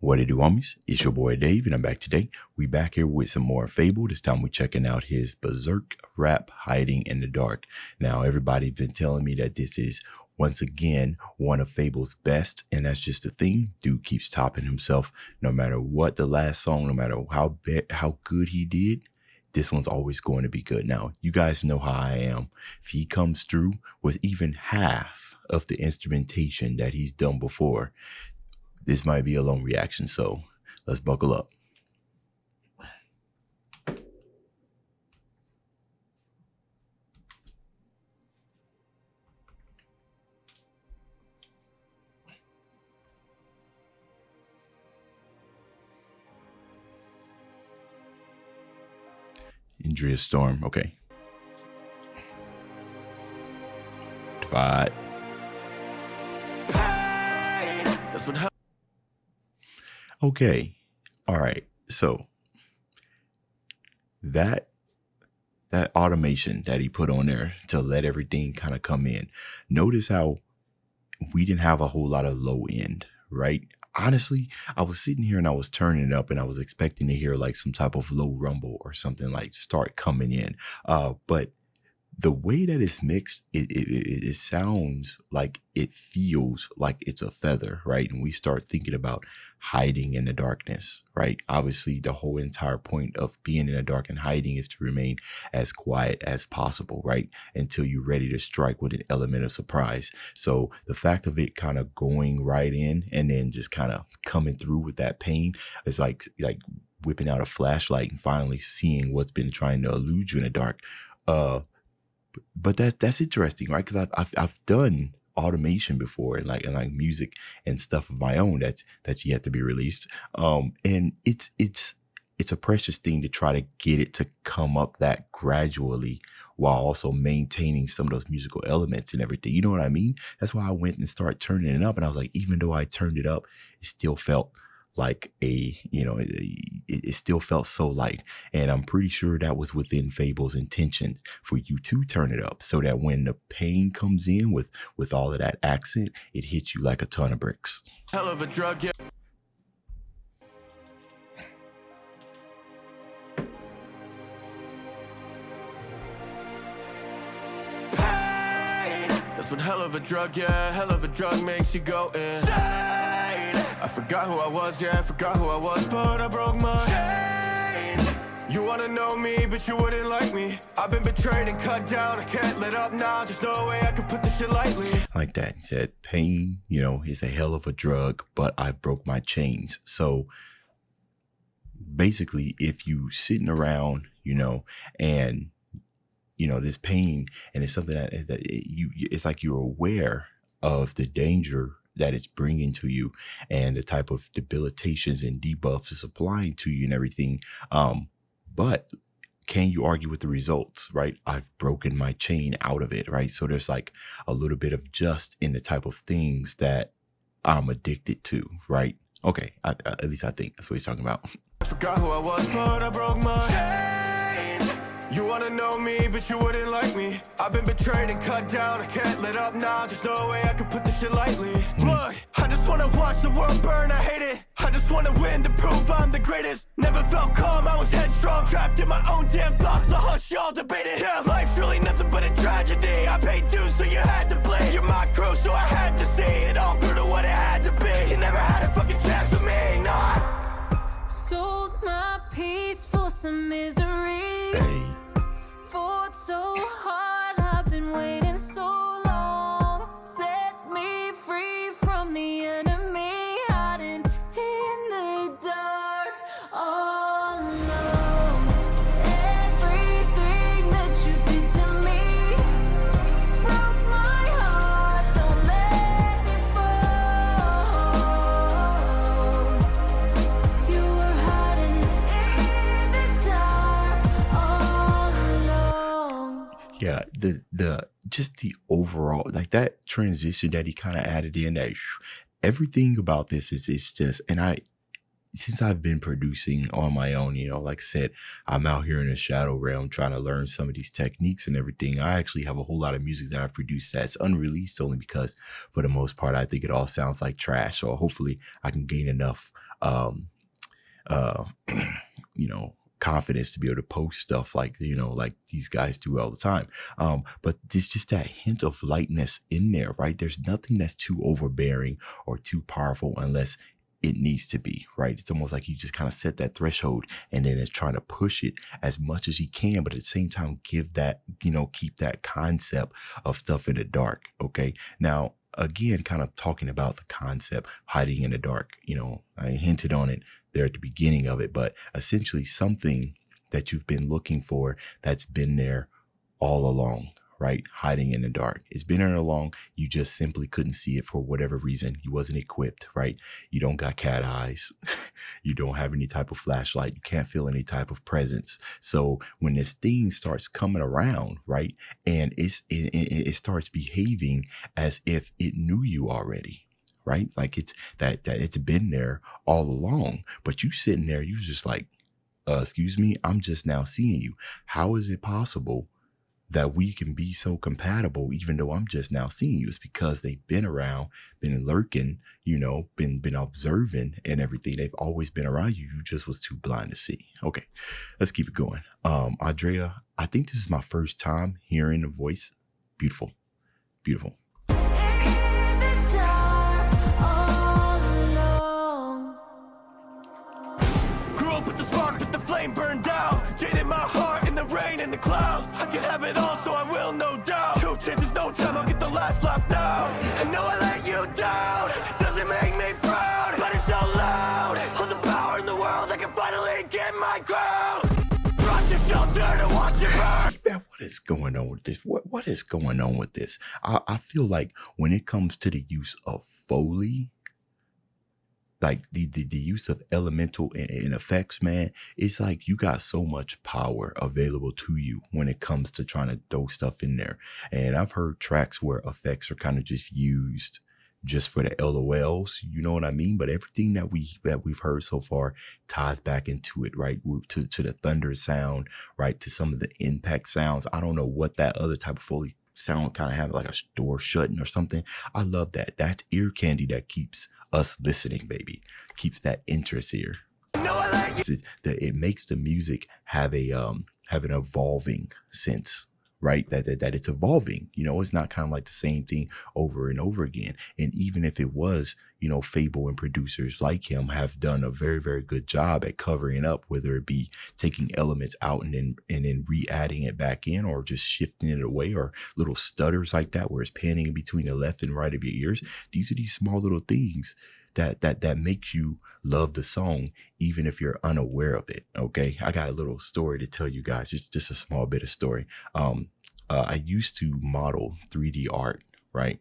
What it do, homies? It's your boy Dave, and I'm back today. We back here with some more FabvL. This time we're checking out his Berserk rap, Hiding in the Dark. Now, everybody's been telling me that this is, once again, one of FabvL's best, and that's just the thing. Dude keeps topping himself no matter what the last song, no matter how good he did. This one's always going to be good. Now, you guys know how I am. If he comes through with even half of the instrumentation that he's done before, this might be a long reaction, so let's buckle up. Andrea Storm, okay. Divide. Okay, all right. So that automation that he put on there to let everything kind of come in. Notice how we didn't have a whole lot of low end, right? Honestly, I was sitting here and I was turning it up and I was expecting to hear like some type of low rumble or something like start coming in. But the way that it's mixed, it sounds like it feels like it's a feather, right? And we start thinking about hiding in the darkness, right? Obviously, the whole entire point of being in the dark and hiding is to remain as quiet as possible, right? Until you're ready to strike with an element of surprise. So the fact of it kind of going right in and then just kind of coming through with that pain is like whipping out a flashlight and finally seeing what's been trying to elude you in the dark. But that's interesting, right? Because I've done automation before and like music and stuff of my own that's yet to be released. And it's a precious thing to try to get it to come up that gradually while also maintaining some of those musical elements and everything. You know what I mean? That's why I went and started turning it up. And I was like, even though I turned it up, it still felt like it still felt so light. And I'm pretty sure that was within FabvL's intention for you to turn it up so that when the pain comes in with all of that accent, it hits you like a ton of bricks. Hell of a drug, yeah. Pain. That's what hell of a drug, yeah. Hell of a drug makes you go insane. I forgot who I was, yeah, I forgot who I was, but I broke my chain. You wanna know me, but you wouldn't like me. I've been betrayed and cut down, I can't let up now. There's no way I can put this shit lightly. Like that, he said, pain, is a hell of a drug, but I broke my chains. So basically, if you sitting around, and, this pain, and it's something that it's like you're aware of the danger that it's bringing to you and the type of debilitations and debuffs it's applying to you and everything. But can you argue with the results, right? I've broken my chain out of it, right? So there's like a little bit of just in the type of things that I'm addicted to, right? Okay, at least I think that's what he's talking about. I forgot who I was, but I broke my chain. You wanna know me, but you wouldn't like me. I've been betrayed and cut down, I can't let up now. There's no way I can put this shit lightly. Look, I just wanna watch the world burn, I hate it. I just wanna win to prove I'm the greatest. Never felt calm, I was headstrong, trapped in my own damn thoughts. So hush, y'all debate it. Yeah, life's really nothing but a tragedy. I paid dues, so you had to bleed. You're my crew, so I had to see. It all grew to what it had to be. You never had a fucking chance with me, nah. Sold my peace for some misery. Hey. Fought so hard, I've been waiting so long. Set me free from the enemy, hiding in the dark, all alone. Everything that you did to me broke my heart, don't let me fall. You were hiding in the dark, all alone. Yeah, the just the overall, like that transition that he kind of added in, that everything about this is just, and since I've been producing on my own, like I said, I'm out here in the shadow realm trying to learn some of these techniques and everything. I actually have a whole lot of music that I've produced that's unreleased, only because for the most part, I think it all sounds like trash. So hopefully I can gain enough, confidence to be able to post stuff like these guys do all the time. But there's just that hint of lightness in there, right? There's nothing that's too overbearing or too powerful unless it needs to be, right? It's almost like you just kind of set that threshold and then it's trying to push it as much as he can, but at the same time, give that, keep that concept of stuff in the dark. Okay. Now, again, kind of talking about the concept hiding in the dark, I hinted on it there at the beginning of it, but essentially something that you've been looking for that's been there all along, right? Hiding in the dark. It's been there along. You just simply couldn't see it for whatever reason. You wasn't equipped, right? You don't got cat eyes. You don't have any type of flashlight. You can't feel any type of presence. So when this thing starts coming around, right, and it starts behaving as if it knew you already, right? Like it's that it's been there all along, but you sitting there, you just like, excuse me, I'm just now seeing you. How is it possible that we can be so compatible even though I'm just now seeing you? It's because they've been around, been lurking, been observing and everything. They've always been around you. You just was too blind to see. Okay, let's keep it going. Andrea, I think this is my first time hearing the voice. Beautiful. Beautiful. In the dark, all alone. Grew up with the spark, with the flame burned down. Jaded my heart in the rain and the clouds. I can have it all, so I will, no doubt. 2 chances, no time, I'll get the last laugh now. I know I let you down, doesn't make me proud, but it's so loud. All the power in the world, I can finally get my crown. Brought you shelter to watch you burn. See, man, what is going on with this? What is going on with this? I feel like when it comes to the use of Foley, like the use of elemental and effects, man, it's like you got so much power available to you when it comes to trying to throw stuff in there. And I've heard tracks where effects are kind of just used just for the LOLs, you know what I mean? But everything that we've heard so far ties back into it, right? To the thunder sound, right? To some of the impact sounds. I don't know what that other type of Foley sound kind of have, like a door shutting or something. I love that. That's ear candy that keeps us listening, baby. Keeps that interest here. It makes the music have an evolving sense, right? That it's evolving. It's not kind of like the same thing over and over again. And even if it was, FabvL and producers like him have done a very, very good job at covering up, whether it be taking elements out and then re-adding it back in, or just shifting it away, or little stutters like that where it's panning in between the left and right of your ears. These are these small little things that makes you love the song, even if you're unaware of it. Okay, I got a little story to tell you guys, just a small bit of story. I used to model 3D art, right?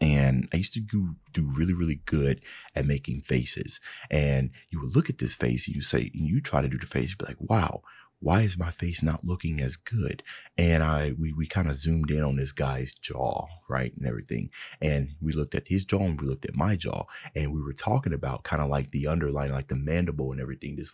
And I used to do really, really good at making faces. And you would look at this face and you try to do the face, you'd be like, wow, why is my face not looking as good? And we kind of zoomed in on this guy's jaw, right, and everything. And we looked at his jaw and we looked at my jaw, and we were talking about kind of like the underline, like the mandible and everything. There's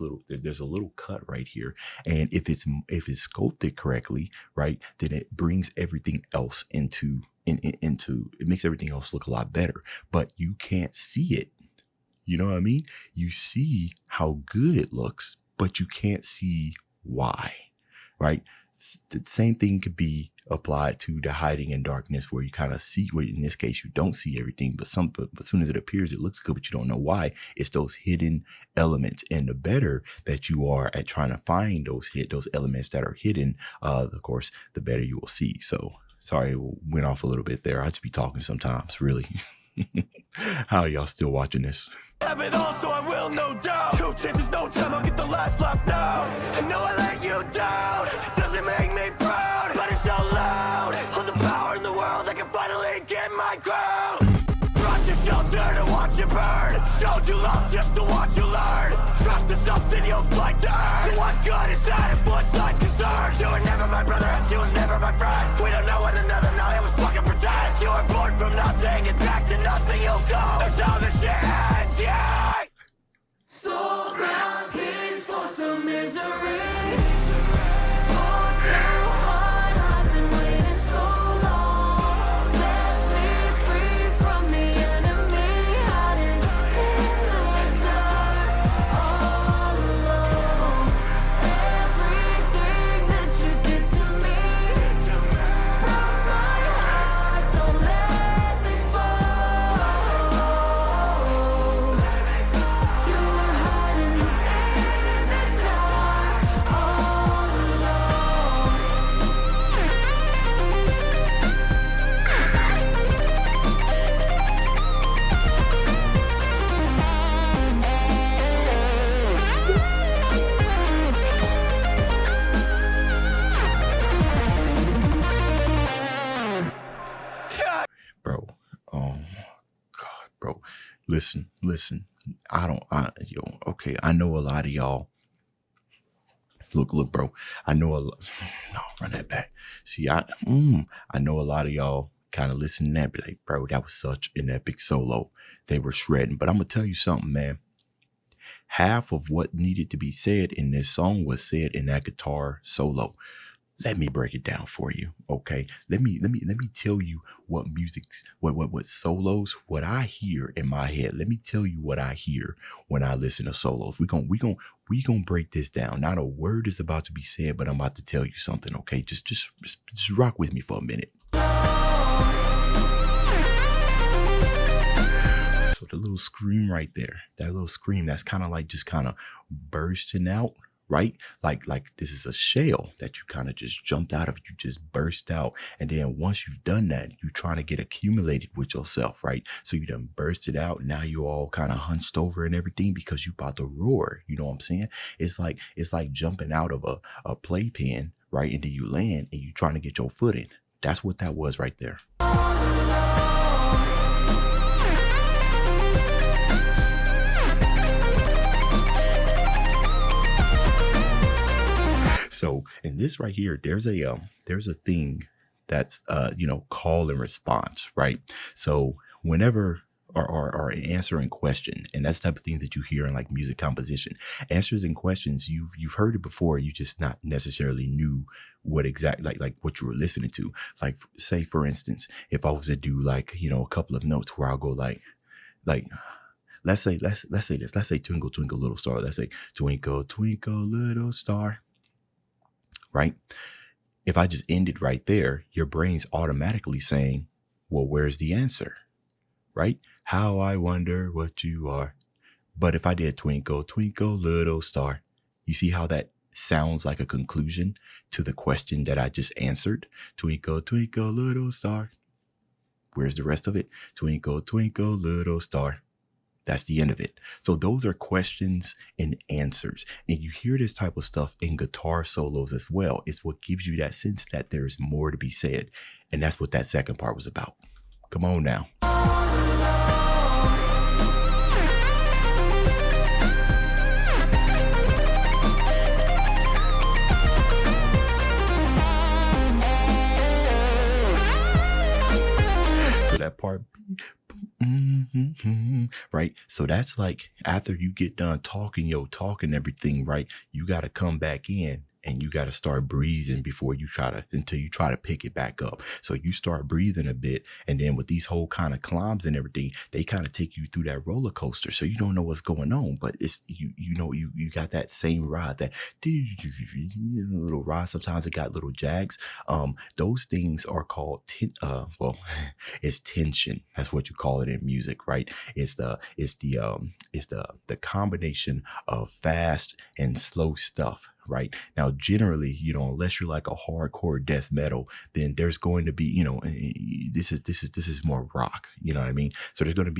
a little cut right here, and if it's sculpted correctly, right, then it brings everything else into it makes everything else look a lot better. But you can't see it. You know what I mean? You see how good it looks, but you can't see why, right? The same thing could be applied to the hiding in darkness, where you kind of see, where in this case you don't see everything, but as soon as it appears, it looks good, but you don't know why. It's those hidden elements, and the better that you are at trying to find those elements that are hidden, of course, the better you will see. So sorry, it went off a little bit there. I just be talking sometimes, really. How are y'all still watching this? Have it all, so I will, no doubt. 2 chances, no time, I'll get the last laugh now. I know I let you down, doesn't make me proud, but it's so loud. All the power in the world, I can finally get my crown. Brought you shelter to watch you burn, showed you love just to watch you learn. Trust is something you'll fight to earn. So what good is that if one side's concerned? You were never my brother, and she was never my friend. We don't know one another now, it was fucking pretend. You were born from nothing and back to nothing you'll go. That's how this shit ends, yeah. So listen. Okay. I know a lot of y'all. Look, bro. I know no, run that back. See, I know a lot of y'all kind of listen to that, be like, bro, that was such an epic solo. They were shredding. But I'm gonna tell you something, man. Half of what needed to be said in this song was said in that guitar solo. Let me break it down for you, okay? Let me tell you what what solos, what I hear in my head. Let me tell you what I hear when I listen to solos. We gonna break this down. Not a word is about to be said, but I'm about to tell you something, okay? Just rock with me for a minute. So the little scream right there, that little scream, that's kind of like just kind of bursting out. Right? Like this is a shell that you kind of just jumped out of, you just burst out. And then once you've done that, you're trying to get accumulated with yourself, right? So you done burst it out. Now you all kind of hunched over and everything because you about to roar. You know what I'm saying? It's like jumping out of a playpen, right? And then you land and you trying to get your footing. That's what that was right there. So in this right here, there's a thing that's call and response, right? So whenever or answering question, and that's the type of thing that you hear in like music composition, answers and questions, you've heard it before, you just not necessarily knew what exactly like what you were listening to. Like say for instance, if I was to do like a couple of notes where I'll go like let's say this, let's say twinkle twinkle little star, let's say twinkle twinkle little star. Right? If I just ended right there, your brain's automatically saying, well, where's the answer? Right? How I wonder what you are. But if I did twinkle, twinkle, little star, you see how that sounds like a conclusion to the question that I just answered? Twinkle, twinkle, little star. Where's the rest of it? Twinkle, twinkle, little star. That's the end of it. So those are questions and answers. And you hear this type of stuff in guitar solos as well. It's what gives you that sense that there's more to be said. And that's what that second part was about. Come on now. So that part... right? So that's like after you get done talking everything, right? You got to come back in and you got to start breathing until you try to pick it back up. So you start breathing a bit, and then with these whole kind of climbs and everything, they kind of take you through that roller coaster. So you don't know what's going on, but it's you got that same ride, that little ride. Sometimes it got little jags. Those things are called it's tension. That's what you call it in music, right? It's the combination of fast and slow stuff. Right now, generally, unless you're like a hardcore death metal, then there's going to be, this is more rock. You know what I mean? So there's going to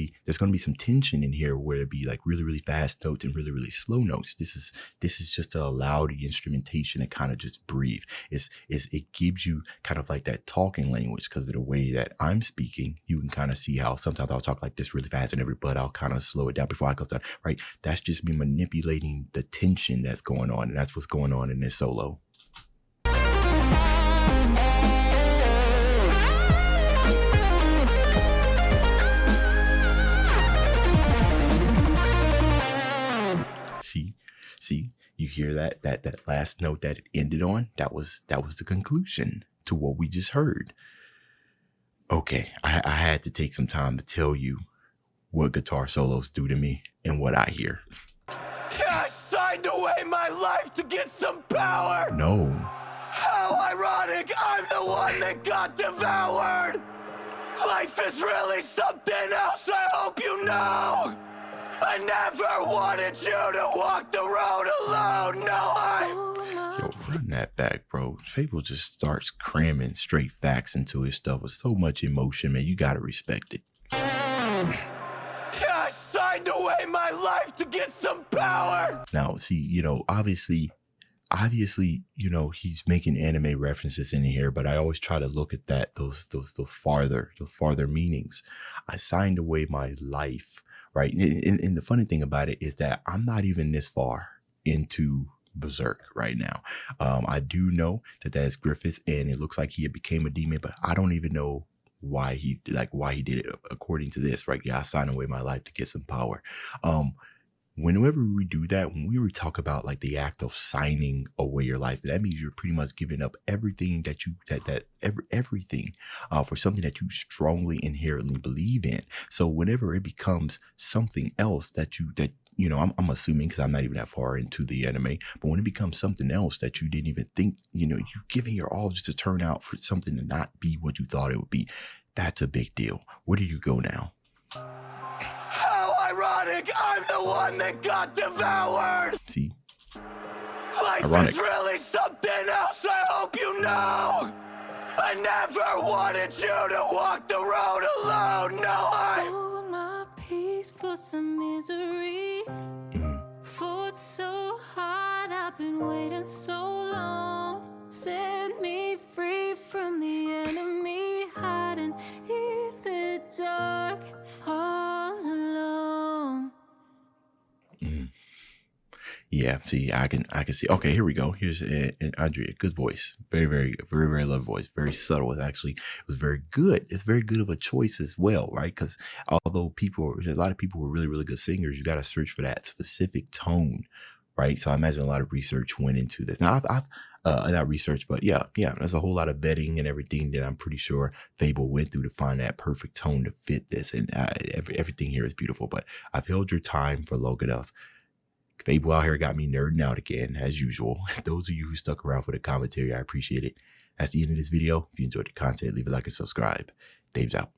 be some tension in here where it'd be like really, really fast notes and really, really slow notes. This is just to allow the instrumentation to kind of just breathe. It gives you kind of like that talking language, because of the way that I'm speaking. You can kind of see how sometimes I'll talk like this really fast and but I'll kind of slow it down before I go down. Right? That's just me manipulating the tension that's going on, and that's what's going on in this solo. See, you hear that last note that it ended on? That was the conclusion to what we just heard. Okay, I had to take some time to tell you what guitar solos do to me and what I hear. I signed away my life to get some power. No. How ironic, I'm the one that got devoured. Life is really something else, I hope you know. I never wanted you to walk the road alone. No, Yo, run that back, bro. FabvL just starts cramming straight facts into his stuff with so much emotion, man. You gotta respect it. I signed away my life to get some power. Now, see, obviously, he's making anime references in here, but I always try to look at those farther meanings. I signed away my life, right? And the funny thing about it is that I'm not even this far into Berserk right now. I do know that that's Griffith, and it looks like he became a demon, but I don't even know why he did it according to this, right? Yeah, I signed away my life to get some power. Whenever we do that, when we talk about like the act of signing away your life, that means you're pretty much giving up everything everything for something that you strongly inherently believe in. So whenever it becomes something else that I'm assuming, because I'm not even that far into the anime, but when it becomes something else that you didn't even think, you're giving your all just to turn out for something to not be what you thought it would be. That's a big deal. Where do you go now? How ironic, I'm the one that got devoured. See? Life Ironic. is really something else, I hope you know. I never wanted you to walk the road alone. No, I Sold my peace for some misery. Fought so hard, I've been waiting so long. Set me free from the enemy, hiding in the dark all alone. Yeah, see, I can see. Okay, here we go. Here's Andrea. Good voice. Very, very, very, very lovely voice. Very subtle. It was very good. It's very good of a choice as well, right? Because although a lot of people were really, really good singers, you got to search for that specific tone, right? So I imagine a lot of research went into this. Now, I've not research, but yeah, there's a whole lot of vetting and everything that I'm pretty sure FabvL went through to find that perfect tone to fit this. And everything here is beautiful, but I've held your time for long enough. FabvL out here got me nerding out again, as usual. Those of you who stuck around for the commentary, I appreciate it. That's the end of this video. If you enjoyed the content, leave a like and subscribe. Dave's out.